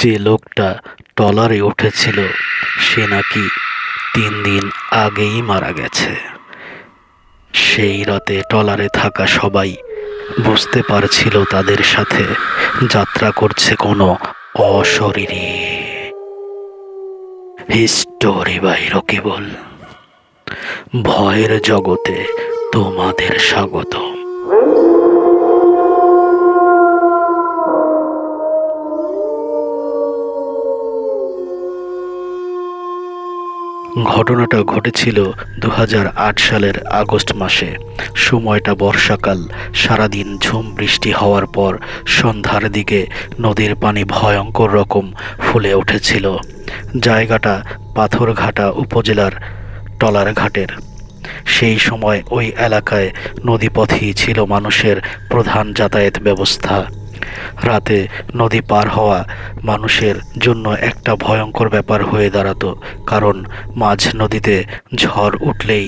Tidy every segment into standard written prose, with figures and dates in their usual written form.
যে লোকটা ট্রলারে উঠেছিল সে নাকি 3 দিন আগেই মারা গেছে। সেই রাতে ট্রলারে থাকা সবাই বুঝতে পারছিল তাদের সাথে যাত্রা করছে কোনো অশরীরী। History by Rakibul. ভয়ের জগতে তোমাদের স্বাগত। ঘটনাটা ঘটেছিল 2008 সালের আগস্ট মাসে। সময়টা বর্ষাকাল। সারাদিন ঝুম বৃষ্টি হওয়ার পর সন্ধ্যার দিকে নদীর পানি ভয়ঙ্কর রকম ফুলে উঠেছিল। জায়গাটা পাথরঘাটা উপজেলার টলার ঘাটের। সেই সময় ওই এলাকায় নদীপথই ছিল মানুষের প্রধান যাতায়াত ব্যবস্থা। রাতে নদী পার হওয়া মানুষের জন্য একটা ভয়ঙ্কর ব্যাপার হয়ে দাঁড়াতো, কারণ মাঝ নদীতে ঝড় উঠলেই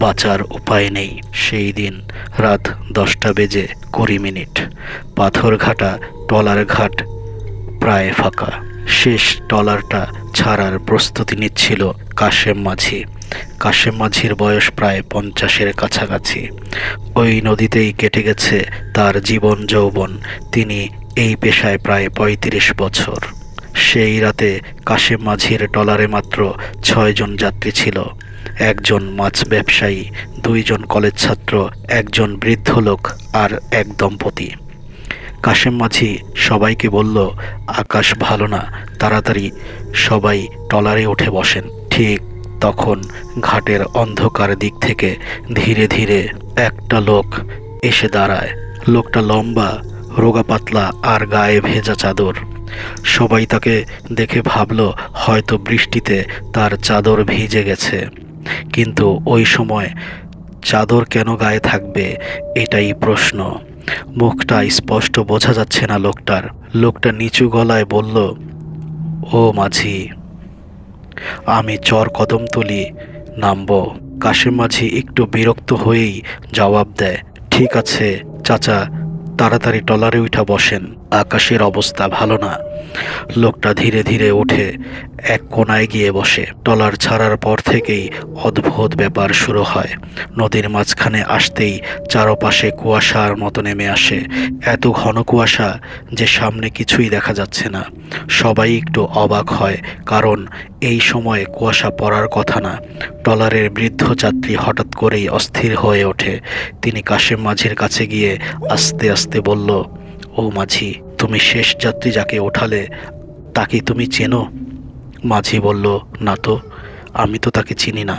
বাঁচার উপায় নেই। সেই দিন রাত 10:20 পাথরঘাটা ট্রলার ঘাট প্রায় ফাঁকা। শেষ ট্রলারটা ছাড়ার প্রস্তুতি নিচ্ছিল কাশেম মাঝি। কাশেম মাঝির বয়স প্রায় 50-এর কাছাকাছি। ওই নদীতেই কেটে গেছে তার জীবন যৌবন। তিনি এই পেশায় প্রায় 35 বছর। সেই রাতে কাশেম মাঝির ট্রলারে মাত্র 6 জন যাত্রী ছিল। একজন মাছ ব্যবসায়ী, 2 জন কলেজ ছাত্র, একজন বৃদ্ধ লোক আর এক দম্পতি। কাশেম মাঝি সবাইকে বলল, আকাশ ভালো না, তাড়াতাড়ি সবাই ট্রলারে উঠে বসেন। ঠিক তখন ঘাটের অন্ধকার দিক থেকে ধীরে ধীরে একটা লোক এসে দাঁড়ায়। লোকটা লম্বা, রোগা পাতলা আর গায়ে ভেজা চাদর। সবাই তাকে দেখে ভাবল হয়তো বৃষ্টিতে তার চাদর ভিজে গেছে। কিন্তু ওই সময় চাদর কেন গায়ে থাকবে, এটাই প্রশ্ন। মুখটা স্পষ্ট বোঝা যাচ্ছে না লোকটার। লোকটা নিচু গলায় বলল, ও মাঝি, আমি চর কদমতলি নামবো। কাশেম মাঝি একটু বিরক্ত হয়েই জবাব দেয়, ঠিক আছে চাচা, তাড়াতাড়ি ট্রলারে উঠা বসেন, আকাশের অবস্থা ভালো না। লোকটা ধীরে ধীরে উঠে এক কোনায় গিয়ে বসে। ট্রলার ছাড়ার পর থেকেই অদ্ভুত ব্যাপার শুরু হয়। নদীর মাঝখানে আসতেই চারপাশে কুয়াশার মতো নেমে আসে। এত ঘন কুয়াশা যে সামনে কিছুই দেখা যাচ্ছে না। সবাই একটু অবাক হয়, কারণ এই সময়ে কুয়াশা পড়ার কথা না। ট্রলারের বৃদ্ধ যাত্রী হঠাৎ করেই অস্থির হয়ে ওঠে। তিনি কাশেম মাঝির কাছে গিয়ে আস্তে আস্তে বলল, ও মাঝি, তুমি শেষ যাত্রী যাকে ওঠালে তাকে তুমি চেনো? মাঝি বলল, না তো, আমি তো তাকে চিনি না।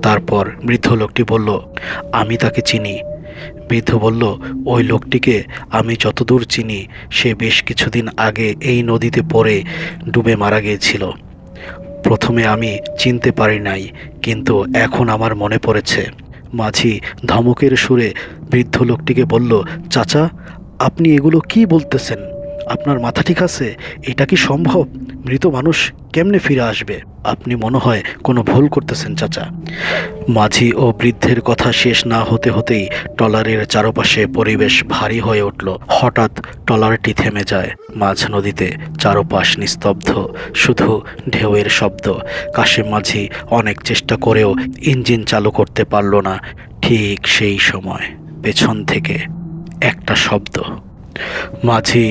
তারপর বৃদ্ধ লোকটি বলল, আমি তাকে চিনি। বৃদ্ধ বলল, ওই লোকটিকে আমি যতদূর চিনি সে বেশ কিছুদিন আগে এই নদীতে পড়ে ডুবে মারা গিয়েছিল। প্রথমে আমি চিনতে পারি নাই, কিন্তু এখন আমার মনে পড়েছে। মাঝি ধমকের সুরে বৃদ্ধ লোকটিকে বলল, চাচা, আপনি এগুলো কি বলতেছেন? আপনার মাথা ঠিক আছে? এটা কি সম্ভব? মৃত মানুষ কেমনে ফিরে আসবে? আপনি মনে হয় কোনো ভুল করতেছেন চাচা। মাঝি ও বৃদ্ধের কথা শেষ না হতে হতেই ট্রলারের চারপাশে পরিবেশ ভারী হয়ে উঠল। হঠাৎ ট্রলারটি থেমে যায় মাঝ নদীতে। চারপাশ নিস্তব্ধ, শুধু ঢেউয়ের শব্দ। কাশেম মাঝি অনেক চেষ্টা করেও ইঞ্জিন চালু করতে পারল না। ঠিক সেই সময় পেছন থেকে একটা শব্দ, মাঝি,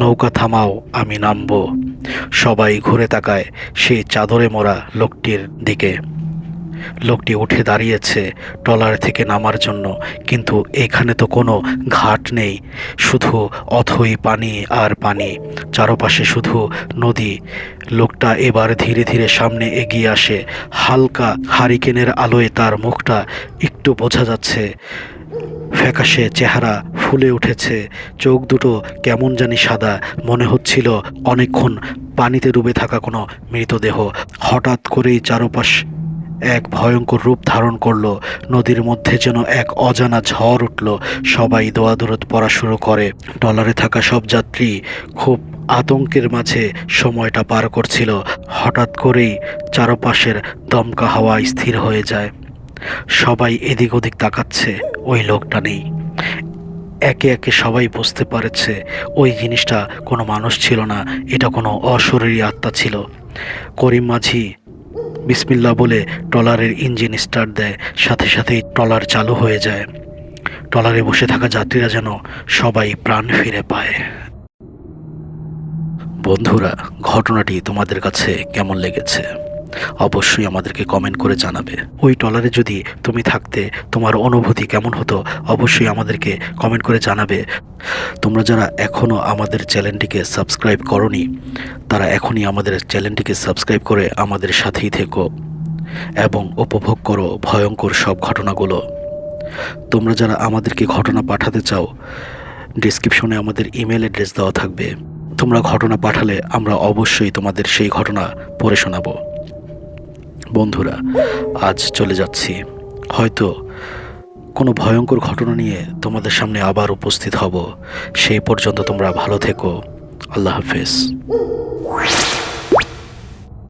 নৌকা থামাও, আমি নামবো। সবাই ঘুরে তাকায় সেই চাদরে মোড়া লোকটির দিকে। লোকটি উঠে দাঁড়িয়েছে ট্রলার থেকে নামার জন্য, কিন্তু এখানে তো কোনো ঘাট নেই, শুধু অথই পানি আর পানি, চারপাশে শুধু নদী। লোকটা এবার ধীরে ধীরে সামনে এগিয়ে আসে। হালকা হারিকেনের আলোয় তার মুখটা একটু বোঝা যাচ্ছে। ফ্যাকাশে চেহারা ফুলে উঠেছে, চোখ দুটো কেমন জানি সাদা, মনে হচ্ছিল অনেকক্ষণ পানিতে ডুবে থাকা কোনো মৃতদেহ। হঠাৎ করেই চারপাশ এক ভয়ঙ্কর রূপ ধারণ করলো। নদীর মধ্যে যেন এক অজানা ঝড় উঠল। সবাই দোয়াদুরত পড়া শুরু করে। ট্রলারে থাকা সব যাত্রী খুব আতঙ্কের মাঝে সময়টা পার করছিল। হঠাৎ করেই চারপাশের দমকা হাওয়া স্থির হয়ে যায়। সবাই এদিক ওদিক তাকাচ্ছে, ওই লোকটা নেই। একে একে সবাই বুঝতে পারছে ওই জিনিসটা কোনো মানুষ ছিল না, এটা কোনো অশরীরী আত্মা ছিল। করিম মাঝি বিসমিল্লাহ বলে ট্রলারের ইঞ্জিন স্টার্ট দেয়, সাথে সাথেই ট্রলার চালু হয়ে যায়। ট্রলারে বসে থাকা যাত্রীরা যেন সবাই প্রাণ ফিরে পায়। বন্ধুরা, ঘটনাটি তোমাদের কাছে কেমন লেগেছে অবশ্যই আমাদেরকে কমেন্ট করে জানাবে। ওই ট্রলারে যদি তুমি থাকতে তোমার অনুভূতি কেমন হতো অবশ্যই আমাদেরকে কমেন্ট করে জানাবে। তোমরা যারা এখনও আমাদের চ্যানেলটিকে সাবস্ক্রাইব করনি তারা এখনই আমাদের চ্যানেলটিকে সাবস্ক্রাইব করে আমাদের সাথেই থেকো এবং উপভোগ করো ভয়ঙ্কর সব ঘটনাগুলো। তোমরা যারা আমাদেরকে ঘটনা পাঠাতে চাও ডেসক্রিপশনে আমাদের ইমেল অ্যাড্রেস দেওয়া থাকবে। তোমরা ঘটনা পাঠালে আমরা অবশ্যই তোমাদের সেই ঘটনা পড়ে শোনাবো। বন্ধুরা, আজ চলে যাচ্ছি, হয়তো কোনো ভয়ঙ্কর ঘটনা নিয়ে তোমাদের সামনে আবার উপস্থিত হব। সেই পর্যন্ত তোমরা ভালো থেকো। আল্লাহ হাফেজ।